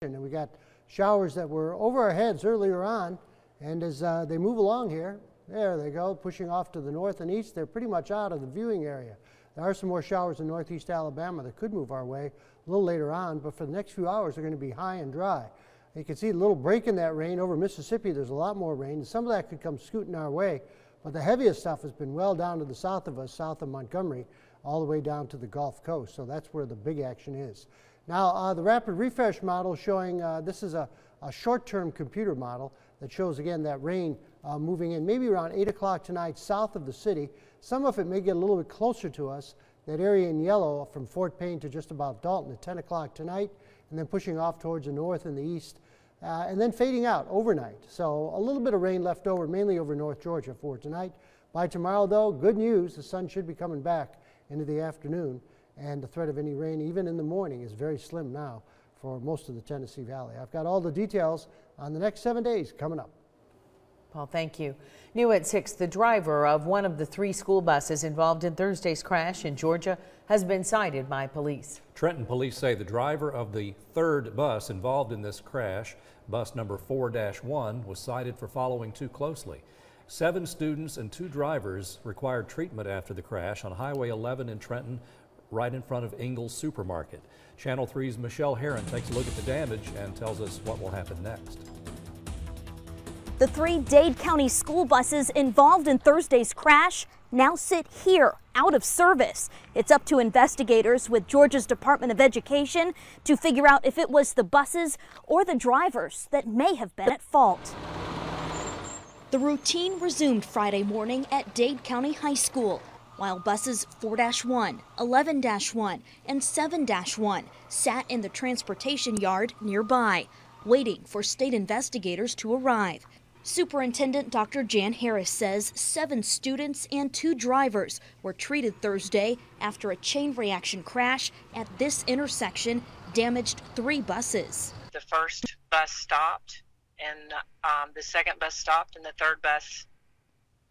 And we got showers that were over our heads earlier on, and as they move along here, there they go, pushing off to the north and east, they're pretty much out of the viewing area. There are some more showers in northeast Alabama that could move our way a little later on, but for the next few hours, they're going to be high and dry. You can see a little break in that rain over Mississippi. There's a lot more rain, and some of that could come scooting our way, but the heaviest stuff has been well down to the south of us, south of Montgomery, all the way down to the Gulf Coast, so that's where the big action is. Now, the rapid refresh model showing, this is a short-term computer model that shows, again, that rain moving in maybe around 8 o'clock tonight south of the city. Some of it may get a little bit closer to us, that area in yellow from Fort Payne to just about Dalton at 10 o'clock tonight, and then pushing off towards the north and the east, and then fading out overnight. So a little bit of rain left over, mainly over North Georgia for tonight. By tomorrow, though, good news, the sun should be coming back into the afternoon, and the threat of any rain, even in the morning, is very slim now for most of the Tennessee Valley. I've got all the details on the next 7 days coming up. Paul, thank you. New at 6, the driver of one of the 3 school buses involved in Thursday's crash in Georgia has been cited by police. Trenton police say the driver of the 3rd bus involved in this crash, bus number 4-1, was cited for following too closely. 7 students and 2 drivers required treatment after the crash on Highway 11 in Trenton, right in front of Ingles Supermarket. Channel 3's Michelle Herron takes a look at the damage and tells us what will happen next. The 3 Dade County school buses involved in Thursday's crash now sit here, out of service. It's up to investigators with Georgia's Department of Education to figure out if it was the buses or the drivers that may have been at fault. The routine resumed Friday morning at Dade County High School, while buses 4-1, 11-1, and 7-1 sat in the transportation yard nearby, waiting for state investigators to arrive. Superintendent Dr. Jan Harris says 7 students and 2 drivers were treated Thursday after a chain reaction crash at this intersection damaged 3 buses. The first bus stopped, and the second bus stopped, and the third bus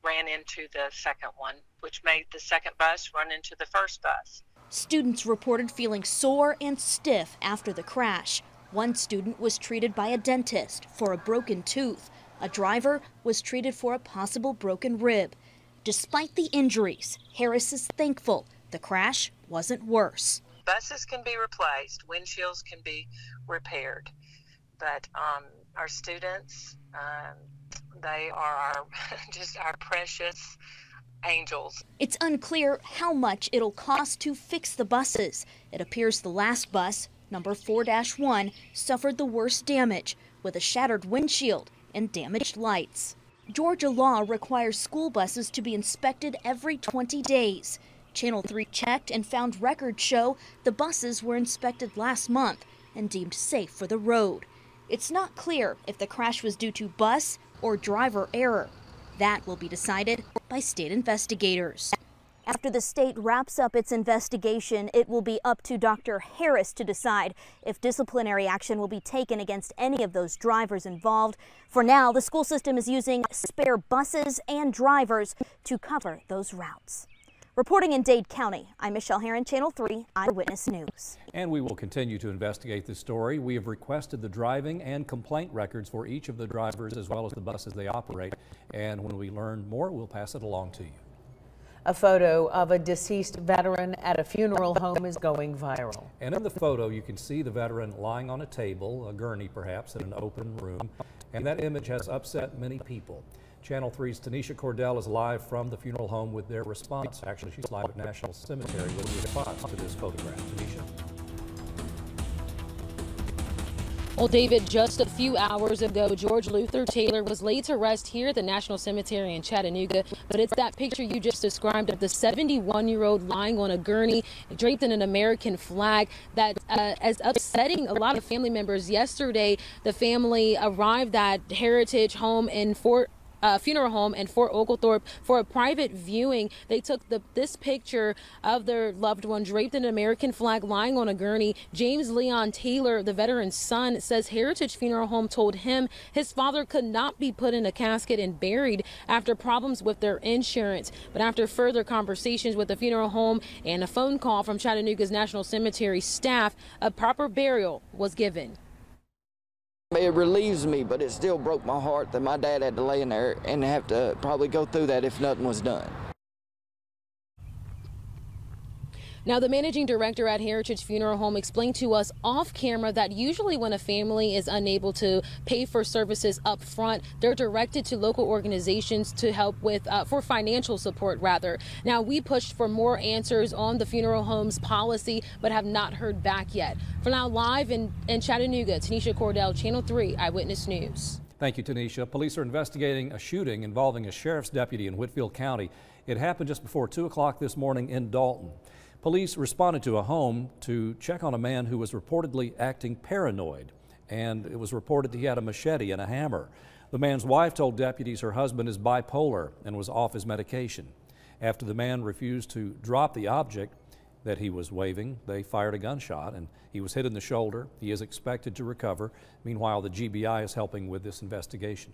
ran into the second one, which made the second bus run into the first bus. Students reported feeling sore and stiff after the crash. One student was treated by a dentist for a broken tooth. A driver was treated for a possible broken rib. Despite the injuries, Harris is thankful the crash wasn't worse. Buses can be replaced, windshields can be repaired, but our students, they are just our precious angels. It's unclear how much it'll cost to fix the buses. It appears the last bus, number 4-1, suffered the worst damage with a shattered windshield and damaged lights. Georgia law requires school buses to be inspected every 20 days. Channel 3 checked and found records show the buses were inspected last month and deemed safe for the road. It's not clear if the crash was due to bus or driver error. That will be decided by state investigators. After the state wraps up its investigation, it will be up to Dr. Harris to decide if disciplinary action will be taken against any of those drivers involved. For now, the school system is using spare buses and drivers to cover those routes. Reporting in Dade County, I'm Michelle Herron, Channel 3 Eyewitness News. And we will continue to investigate this story. We have requested the driving and complaint records for each of the drivers as well as the buses they operate. And when we learn more, we'll pass it along to you. A photo of a deceased veteran at a funeral home is going viral. And in the photo, you can see the veteran lying on a table, a gurney perhaps, in an open room. And that image has upset many people. Channel 3's Tanisha Cordell is live from the funeral home with their response. Actually, she's live at National Cemetery with a response to this photograph. Tanisha. Well, David, just a few hours ago, George Luther Taylor was laid to rest here at the National Cemetery in Chattanooga. But it's that picture you just described of the 71-year-old lying on a gurney draped in an American flag that is upsetting a lot of family members. Yesterday, the family arrived at Heritage Home in funeral home in Fort Oglethorpe for a private viewing. They took this picture of their loved one draped in an American flag lying on a gurney. James Leon Taylor, the veteran's son, says Heritage Funeral Home told him his father could not be put in a casket and buried after problems with their insurance. But after further conversations with the funeral home and a phone call from Chattanooga's National Cemetery staff, a proper burial was given. It relieves me, but it still broke my heart that my dad had to lay in there and have to probably go through that if nothing was done. Now, the managing director at Heritage Funeral Home explained to us off camera that usually when a family is unable to pay for services up front, they're directed to local organizations to help with for financial support, rather. Now, we pushed for more answers on the funeral home's policy, but have not heard back yet. For now, live in Chattanooga, Tanisha Cordell, Channel 3 Eyewitness News. Thank you, Tanisha. Police are investigating a shooting involving a sheriff's deputy in Whitfield County. It happened just before 2 o'clock this morning in Dalton. Police responded to a home to check on a man who was reportedly acting paranoid, and it was reported he had a machete and a hammer. The man's wife told deputies her husband is bipolar and was off his medication. After the man refused to drop the object that he was waving, they fired a gunshot, and he was hit in the shoulder. He is expected to recover. Meanwhile, the GBI is helping with this investigation.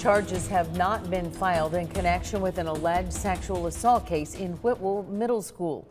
Charges have not been filed in connection with an alleged sexual assault case in Whitwell Middle School.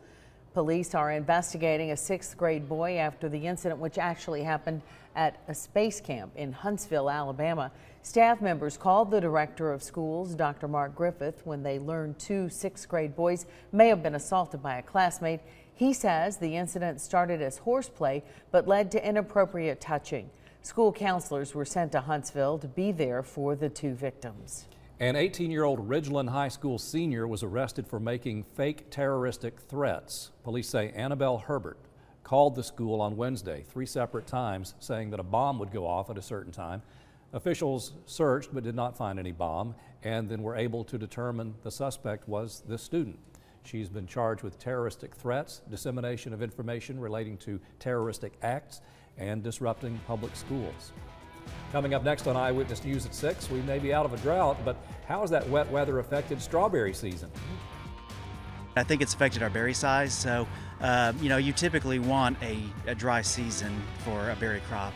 Police are investigating a 6th grade boy after the incident, which actually happened at a space camp in Huntsville, Alabama. Staff members called the director of schools, Dr. Mark Griffith, when they learned 2 6th grade boys may have been assaulted by a classmate. He says the incident started as horseplay but led to inappropriate touching. School counselors were sent to Huntsville to be there for the 2 victims. An 18-year-old Ridgeland High School senior was arrested for making fake terroristic threats. Police say Annabelle Herbert called the school on Wednesday 3 separate times, saying that a bomb would go off at a certain time. Officials searched but did not find any bomb, and then were able to determine the suspect was this student. She's been charged with terroristic threats, dissemination of information relating to terroristic acts, and disrupting public schools. Coming up next on Eyewitness News at 6, we may be out of a drought, but how has that wet weather affected strawberry season? I think it's affected our berry size, so you typically want a dry season for a berry crop.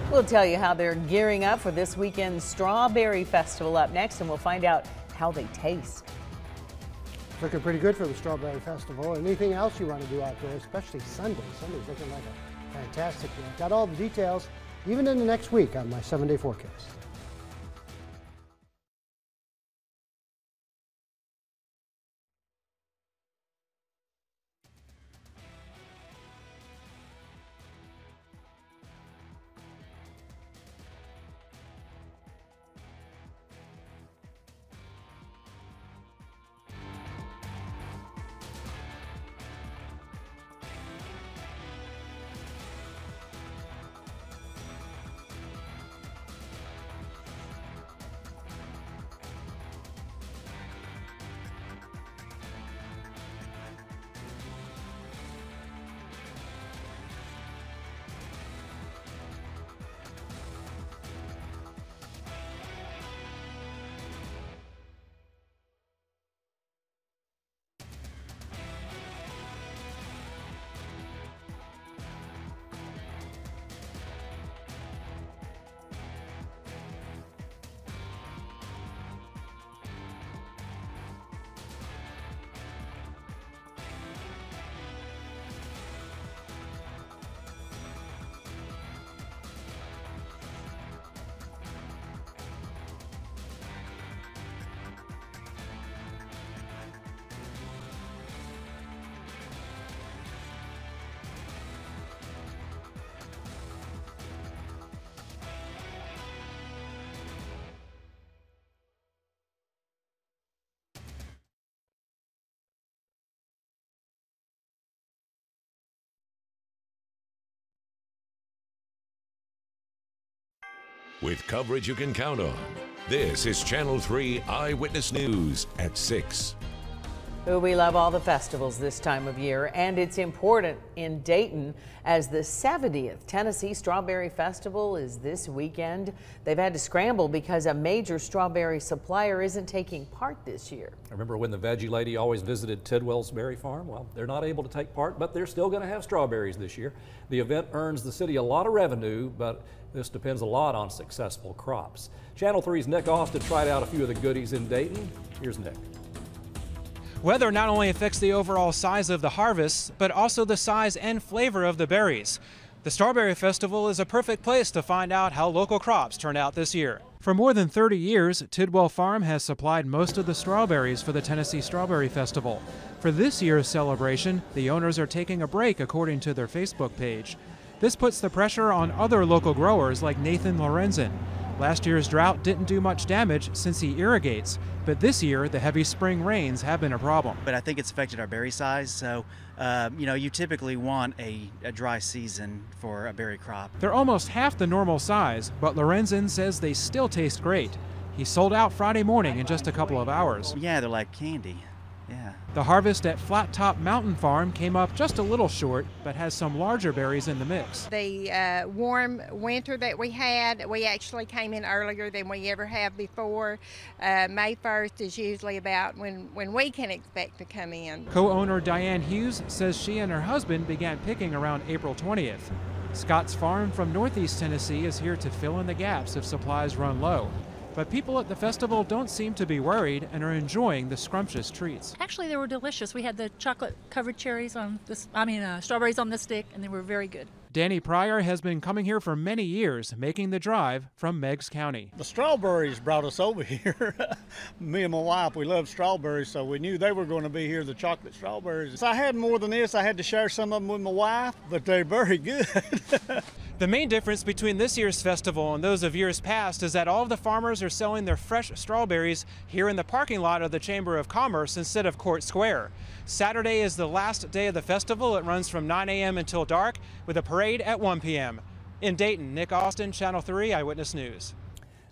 We'll tell you how they're gearing up for this weekend's Strawberry Festival up next, and we'll find out how they taste. It's looking pretty good for the Strawberry Festival. Anything else you want to do out there, especially Sunday? Sunday's looking like a fantastic day. Got all the details, even in the next week, on my 7-day forecast. With coverage you can count on, this is Channel 3 Eyewitness News at 6. We love all the festivals this time of year, and it's important in Dayton as the 70th Tennessee Strawberry Festival is this weekend. They've had to scramble because a major strawberry supplier isn't taking part this year. Remember when the veggie lady always visited Tidwell's Berry Farm? Well, they're not able to take part, but they're still going to have strawberries this year. The event earns the city a lot of revenue, but this depends a lot on successful crops. Channel 3's Nick Austin tried out a few of the goodies in Dayton. Here's Nick. Weather not only affects the overall size of the harvest, but also the size and flavor of the berries. The Strawberry Festival is a perfect place to find out how local crops turned out this year. For more than 30 years, Tidwell Farm has supplied most of the strawberries for the Tennessee Strawberry Festival. For this year's celebration, the owners are taking a break according to their Facebook page. This puts the pressure on other local growers like Nathan Lorenzen. Last year's drought didn't do much damage since he irrigates, but this year the heavy spring rains have been a problem. But I think it's affected our berry size, so you typically want a dry season for a berry crop. They're almost half the normal size, but Lorenzen says they still taste great. He sold out Friday morning in just a couple of hours. Yeah, they're like candy. Yeah. The harvest at Flat Top Mountain Farm came up just a little short, but has some larger berries in the mix. The warm winter that we had, we actually came in earlier than we ever have before. May 1st is usually about when we can expect to come in. Co-owner Diane Hughes says she and her husband began picking around April 20th. Scott's Farm from Northeast Tennessee is here to fill in the gaps if supplies run low. But people at the festival don't seem to be worried and are enjoying the scrumptious treats. Actually, they were delicious. We had the chocolate-covered cherries on this, strawberries on the stick, and they were very good. Danny Pryor has been coming here for many years, making the drive from Meigs County. The strawberries brought us over here. Me and my wife, we love strawberries, so we knew they were going to be here, the chocolate strawberries. If I had more than this, I had to share some of them with my wife, but they're very good. The main difference between this year's festival and those of years past is that all of the farmers are selling their fresh strawberries here in the parking lot of the Chamber of Commerce instead of Court Square. Saturday is the last day of the festival. It runs from 9 a.m. until dark with a parade at 1 p.m. In Dayton, Nick Austin, Channel 3 Eyewitness News.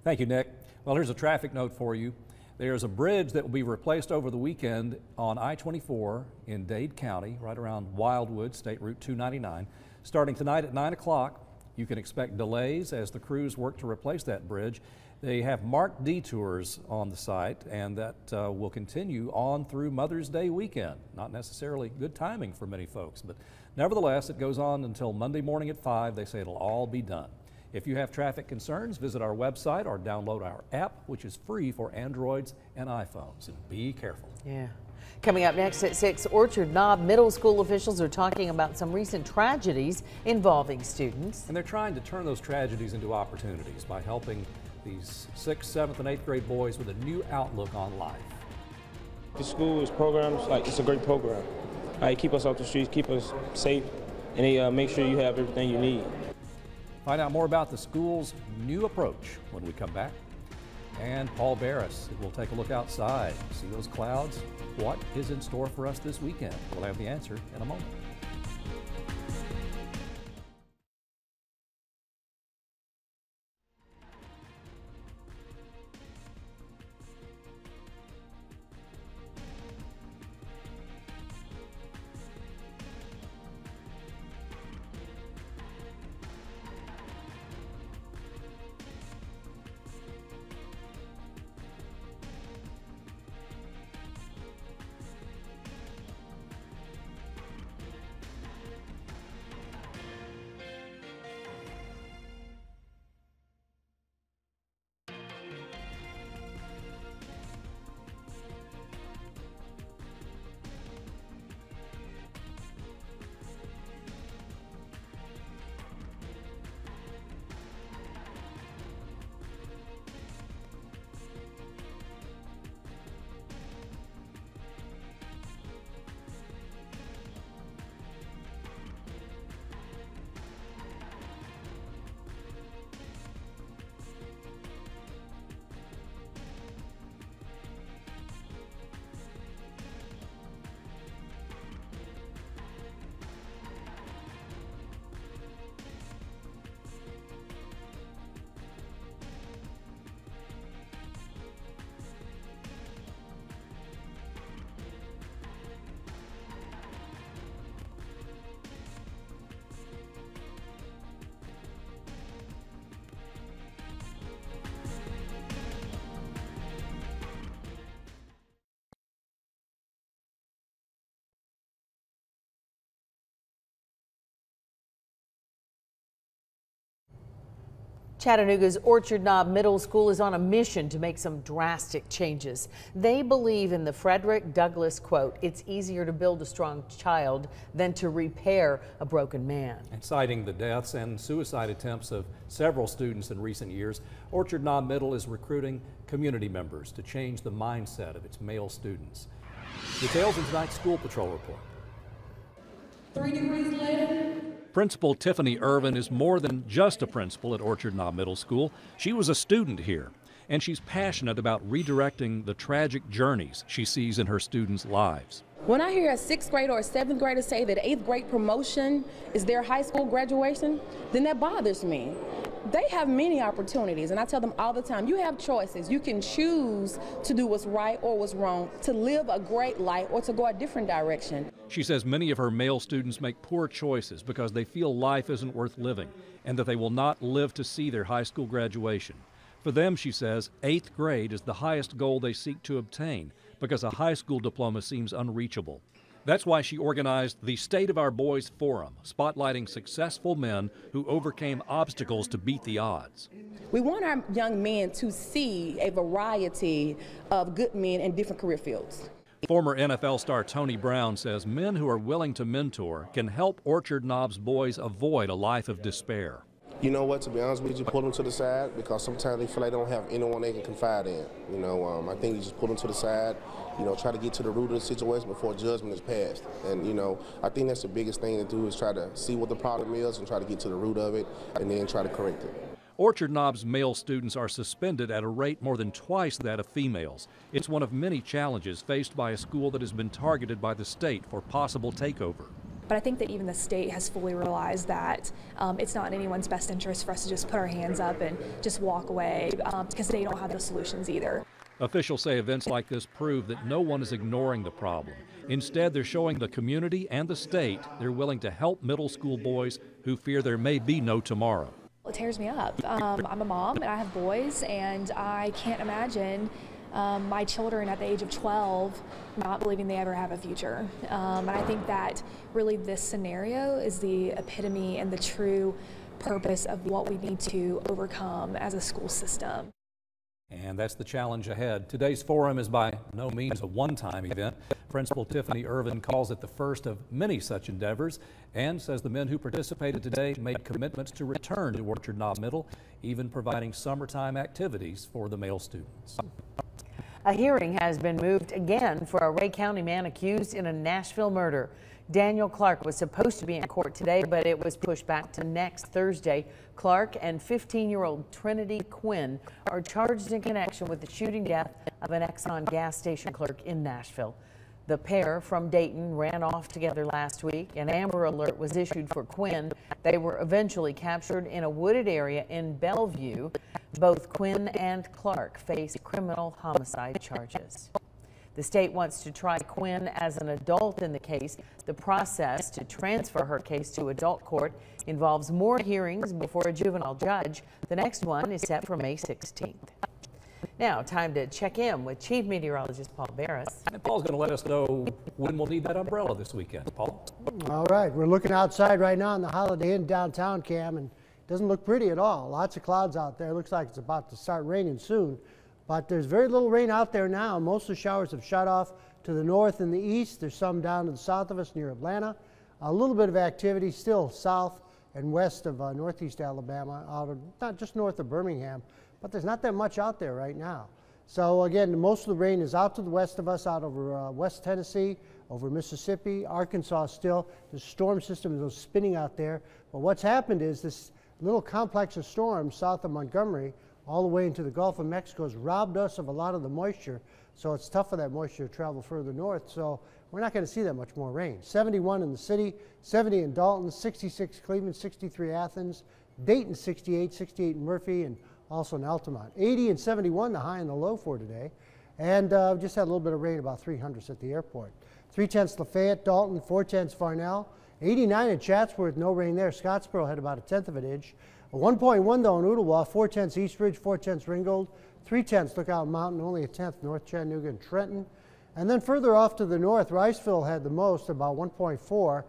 Thank you, Nick. Well, here's a traffic note for you. There's a bridge that will be replaced over the weekend on I-24 in Dade County, right around Wildwood, State Route 299. Starting tonight at 9 o'clock, you can expect delays as the crews work to replace that bridge. They have marked detours on the site, and that will continue on through Mother's Day weekend. Not necessarily good timing for many folks, but nevertheless, it goes on until Monday morning at 5. They say it'll all be done. If you have traffic concerns, visit our website or download our app, which is free for Androids and iPhones. And be careful. Yeah. Coming up next at 6, Orchard Knob Middle School officials are talking about some recent tragedies involving students. And they're trying to turn those tragedies into opportunities by helping these 6th, 7th, and 8th grade boys with a new outlook on life. The school is programs, it's a great program. Keep us off the streets, keep us safe, and they make sure you have everything you need. Find out more about the school's new approach when we come back. And Paul Barris will take a look outside, see those clouds. What is in store for us this weekend? We'll have the answer in a moment. Chattanooga's Orchard Knob Middle School is on a mission to make some drastic changes. They believe in the Frederick Douglass quote, "It's easier to build a strong child than to repair a broken man." And citing the deaths and suicide attempts of several students in recent years, Orchard Knob Middle is recruiting community members to change the mindset of its male students. Details in tonight's School Patrol report. 3 degrees later. Principal Tiffany Irvin is more than just a principal at Orchard Knob Middle School. She was a student here, and she's passionate about redirecting the tragic journeys she sees in her students' lives. When I hear a 6th grader or a 7th grader say that 8th grade promotion is their high school graduation, then that bothers me. They have many opportunities, and I tell them all the time, you have choices. You can choose to do what's right or what's wrong, to live a great life or to go a different direction. She says many of her male students make poor choices because they feel life isn't worth living and that they will not live to see their high school graduation. For them, she says, 8th grade is the highest goal they seek to obtain because a high school diploma seems unreachable. That's why she organized the State of Our Boys Forum, spotlighting successful men who overcame obstacles to beat the odds. We want our young men to see a variety of good men in different career fields. Former NFL star Tony Brown says men who are willing to mentor can help Orchard Knob's boys avoid a life of despair. You know what, to be honest with you, pull them to the side because sometimes they feel like they don't have anyone they can confide in. I think you just pull them to the side, try to get to the root of the situation before judgment is passed. And, I think that's the biggest thing to do is try to see what the problem is and try to get to the root of it and then try to correct it. Orchard Knob's male students are suspended at a rate more than twice that of females. It's one of many challenges faced by a school that has been targeted by the state for possible takeover. But I think that even the state has fully realized that it's not in anyone's best interest for us to just put our hands up and just walk away because they don't have the solutions either. Officials say events like this prove that no one is ignoring the problem. Instead, they're showing the community and the state they're willing to help middle school boys who fear there may be no tomorrow. It tears me up. I'm a mom and I have boys, and I can't imagine my children at the age of 12 not believing they ever have a future. And I think that really this scenario is the epitome and the true purpose of what we need to overcome as a school system. And that's the challenge ahead. Today's forum is by no means a one-time event. Principal Tiffany Irvin calls it the first of many such endeavors and says the men who participated today made commitments to return to Orchard Knob Middle, even providing summertime activities for the male students. A hearing has been moved again for a Ray County man accused in a Nashville murder. Daniel Clark was supposed to be in court today, but it was pushed back to next Thursday. Clark and 15-year-old Trinity Quinn are charged in connection with the shooting death of an Exxon gas station clerk in Nashville. The pair from Dayton ran off together last week. An Amber Alert was issued for Quinn. They were eventually captured in a wooded area in Bellevue. Both Quinn and Clark face criminal homicide charges. The state wants to try Quinn as an adult in the case. The process to transfer her case to adult court involves more hearings before a juvenile judge. The next one is set for May 16th. Now, time to check in with Chief Meteorologist Paul Barris. And Paul's going to let us know when we'll need that umbrella this weekend. Paul? All right, we're looking outside right now in the Holiday Inn downtown, Cam, and it doesn't look pretty at all. Lots of clouds out there. Looks like it's about to start raining soon. But there's very little rain out there now. Most of the showers have shut off to the north and the east. There's some down to the south of us near Atlanta. A little bit of activity still south and west of northeast Alabama, out of, not just north of Birmingham, but there's not that much out there right now. So again, most of the rain is out to the west of us, out over West Tennessee, over Mississippi, Arkansas still. The storm system is spinning out there. But what's happened is this little complex of storms south of Montgomery all the way into the Gulf of Mexico has robbed us of a lot of the moisture. So it's tough for that moisture to travel further north. So we're not going to see that much more rain. 71 in the city, 70 in Dalton, 66 Cleveland, 63 Athens, Dayton 68, 68 in Murphy, and also in Altamont. 80 and 71, the high and the low for today. And just had a little bit of rain, about 300s at the airport. 3/10 Lafayette, Dalton, 4/10 Farnell. 89 in Chatsworth, no rain there. Scottsboro had about 1/10 of an inch. A 1.1 though in Ooltewah, 4/10 East Ridge, 4/10 Ringgold, 3/10 Lookout Mountain, only 1/10 North Chattanooga and Trenton. And then further off to the north, Riceville had the most, about 1.4.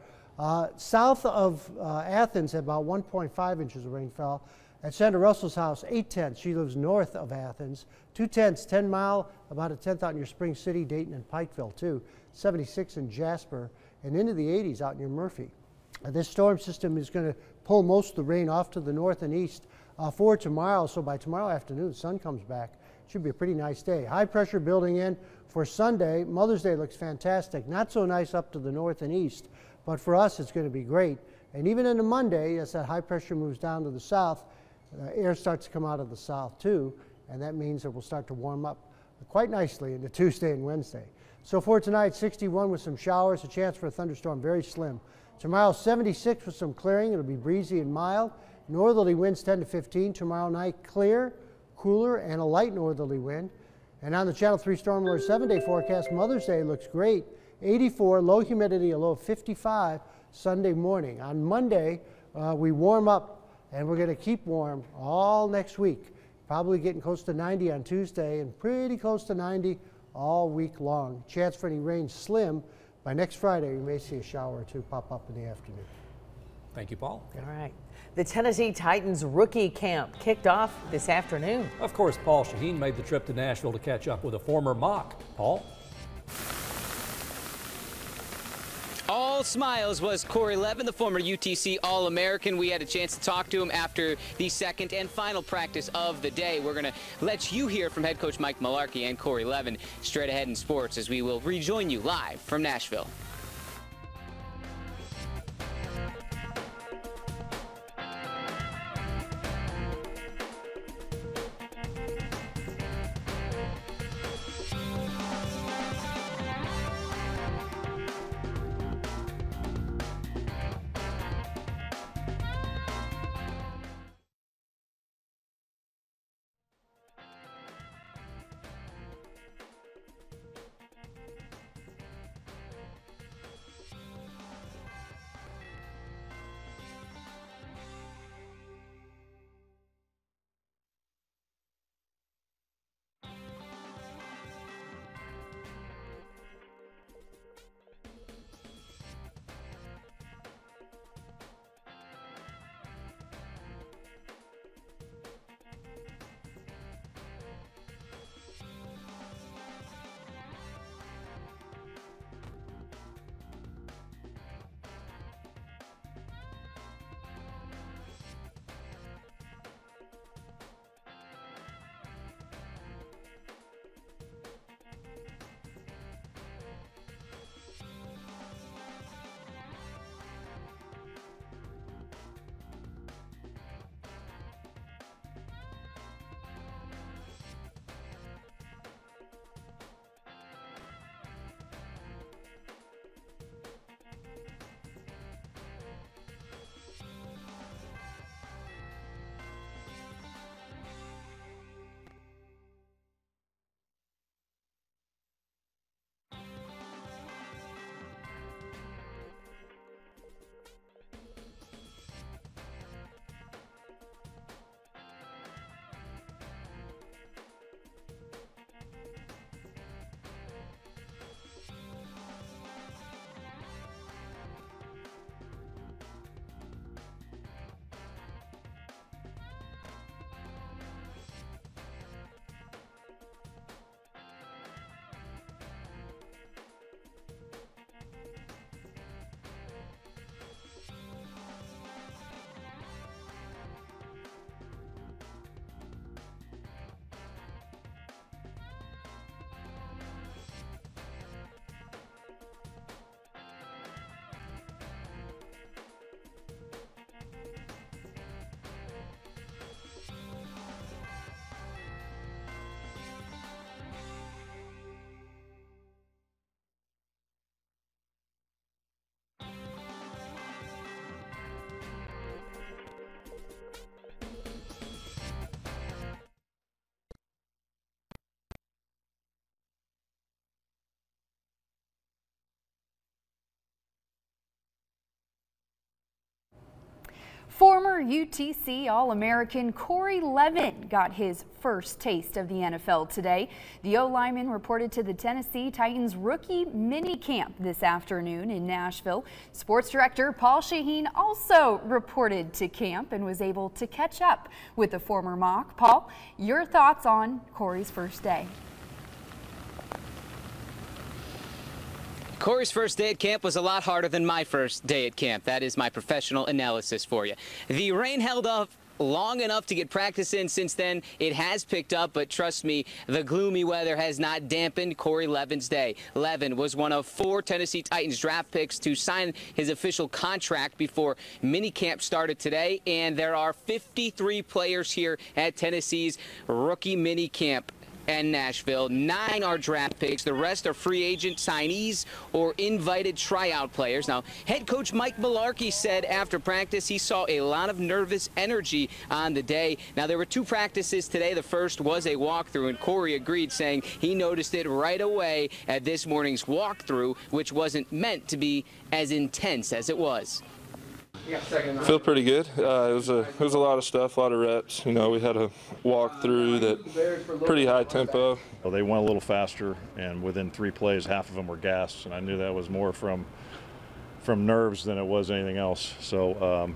South of Athens had about 1.5 inches of rain fell. At Sandra Russell's house, 8/10. She lives north of Athens. 2/10, 10 mile, about a 10th out near Spring City, Dayton, and Pikeville, too. 76 in Jasper, and into the 80s out near Murphy. This storm system is going to pull most of the rain off to the north and east for tomorrow. So by tomorrow afternoon, the sun comes back. Should be a pretty nice day. High pressure building in for Sunday. Mother's Day looks fantastic. Not so nice up to the north and east, but for us, it's going to be great. And even into Monday, as that high pressure moves down to the south, air starts to come out of the south too, and that means it will start to warm up quite nicely into Tuesday and Wednesday. So for tonight, 61 with some showers, a chance for a thunderstorm, very slim. Tomorrow, 76 with some clearing. It'll be breezy and mild. Northerly winds 10 to 15. Tomorrow night, clear, cooler, and a light northerly wind. And on the Channel 3 Storm Alert 7-day forecast, Mother's Day looks great. 84, low humidity, a low of 55 Sunday morning. On Monday, we warm up, and we're going to keep warm all next week. Probably getting close to 90 on Tuesday and pretty close to 90 all week long. Chance for any rain slim. By next Friday, we may see a shower or two pop up in the afternoon. Thank you, Paul. All right. The Tennessee Titans rookie camp kicked off this afternoon. Of course, Paul Shaheen made the trip to Nashville to catch up with a former Mock. Paul? All smiles was Corey Levin, the former UTC All-American. We had a chance to talk to him after the second and final practice of the day. We're going to let you hear from head coach Mike Malarkey and Corey Levin straight ahead in sports as we will rejoin you live from Nashville. UTC All-American Corey Levin got his first taste of the NFL today. The O-lineman reported to the Tennessee Titans rookie mini camp this afternoon in Nashville. Sports director Paul Shaheen also reported to camp and was able to catch up with the former Mock. Paul, your thoughts on Corey's first day? Corey's first day at camp was a lot harder than my first day at camp. That is my professional analysis for you. The rain held off long enough to get practice in. Since then, it has picked up, but trust me, the gloomy weather has not dampened Corey Levin's day. Levin was one of 4 Tennessee Titans draft picks to sign his official contract before minicamp started today, and there are 53 players here at Tennessee's rookie minicamp and Nashville. 9 are draft picks. The rest are free agent signees or invited tryout players. Now, head coach Mike Mularkey said after practice he saw a lot of nervous energy on the day. Now, there were 2 practices today. The first was a walkthrough, and Corey agreed, saying he noticed it right away at this morning's walkthrough, which wasn't meant to be as intense as it was. Feel pretty good. It was a lot of stuff, a lot of reps. You know, we had a walk through that pretty high tempo. Well, they went a little faster, and within 3 plays, half of them were gassed, and I knew that was more from nerves than it was anything else. So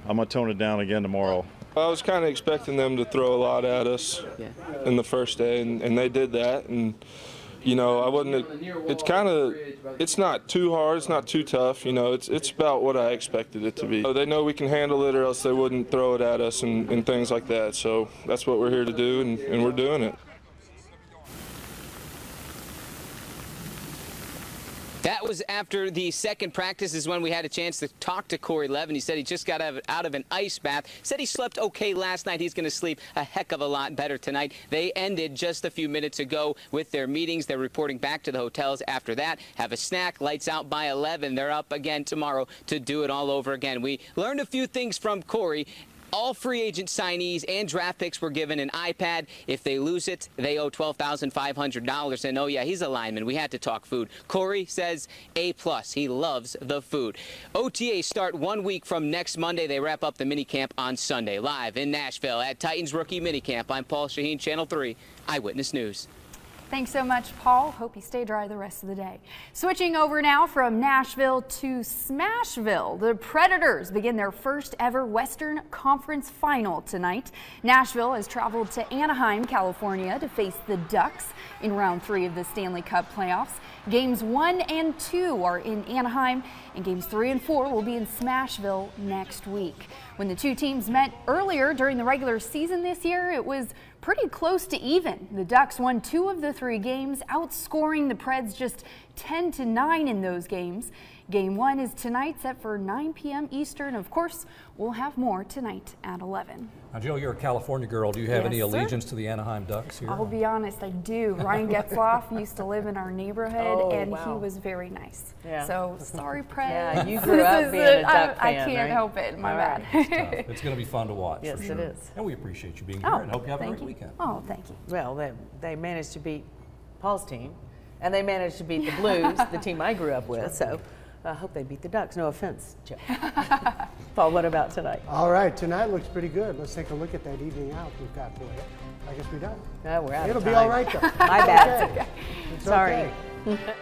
I'm gonna tone it down again tomorrow. I was kind of expecting them to throw a lot at us in the first day, and they did that. And you know, it's not too hard, it's not too tough, you know, it's about what I expected it to be. They know we can handle it, or else they wouldn't throw it at us and things like that. So that's what we're here to do, and we're doing it. That was after the second practice is when we had a chance to talk to Corey Levin. He said he just got out of an ice bath. Said he slept okay last night. He's going to sleep a heck of a lot better tonight. They ended just a few minutes ago with their meetings. They're reporting back to the hotels after that. Have a snack. Lights out by 11. They're up again tomorrow to do it all over again. We learned a few things from Corey. All free agent signees and draft picks were given an iPad. If they lose it, they owe $12,500. And oh yeah, he's a lineman. We had to talk food. Corey says A+. He loves the food. OTAs start 1 week from next Monday. They wrap up the minicamp on Sunday. Live in Nashville at Titans rookie minicamp. I'm Paul Shaheen, Channel 3 Eyewitness News. Thanks so much, Paul. Hope you stay dry the rest of the day. Switching over now from Nashville to Smashville. The Predators begin their first ever Western Conference final tonight. Nashville has traveled to Anaheim, California to face the Ducks in round 3 of the Stanley Cup playoffs. Games 1 and 2 are in Anaheim, and games 3 and 4 will be in Smashville next week. When the 2 teams met earlier during the regular season this year, it was pretty close to even. The Ducks won 2 of the 3 games, outscoring the Preds just 10-9 in those games. Game 1 is tonight, set for 9 p.m. Eastern. Of course, we'll have more tonight at 11. Now, Jill, you're a California girl. Do you have any Yes, sir. allegiance to the Anaheim Ducks here? I'll be honest, I do. Ryan Getzloff used to live in our neighborhood, and he was very nice. Yeah. So, sorry, Preds. Yeah, you grew up being a Duck I fan, can't right? help it. My All bad. right. It's going to be fun to watch. Yes, for sure. it is. And we appreciate you being here, Oh, and hope you have a thank great you. weekend. Oh, thank you. Well, they managed to beat Paul's team, and they managed to beat the Blues, the team I grew up with. So I hope they beat the Ducks. No offense, Joe. Paul, what about tonight? All right, tonight looks pretty good. Let's take a look at that evening out we've got for you. I guess we're done. No, we're out It'll of be time. all right, though. My It's bad. okay. It's Sorry. okay.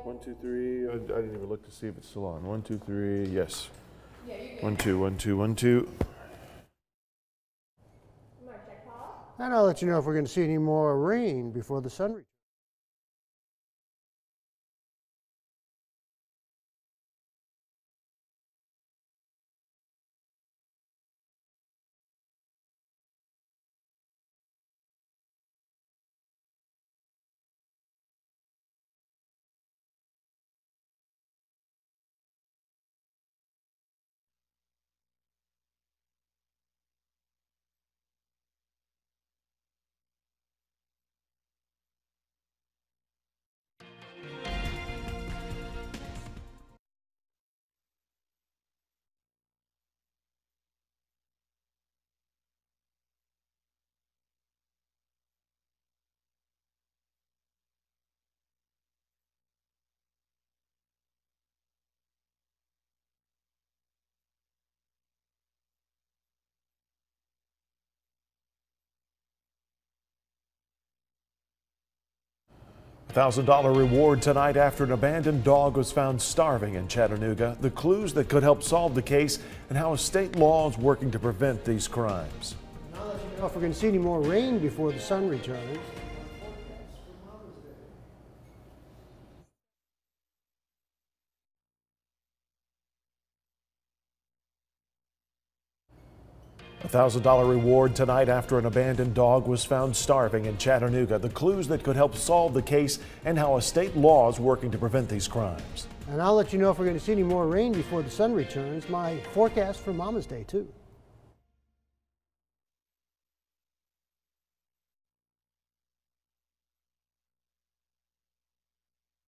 1, 2, 3. I didn't even look to see if it's still on. 1, 2, 3. Yes. 1, 2, 1, 2, 1, 2. And I'll let you know if we're going to see any more rain before the sun returns. $1,000 reward tonight after an abandoned dog was found starving in Chattanooga. The clues that could help solve the case and how a state law is working to prevent these crimes. I'll let you know if we're going to see any more rain before the sun returns. $1,000 reward tonight after an abandoned dog was found starving in Chattanooga. The clues that could help solve the case and how a state law is working to prevent these crimes. And I'll let you know if we're going to see any more rain before the sun returns. My forecast for Mama's Day, too.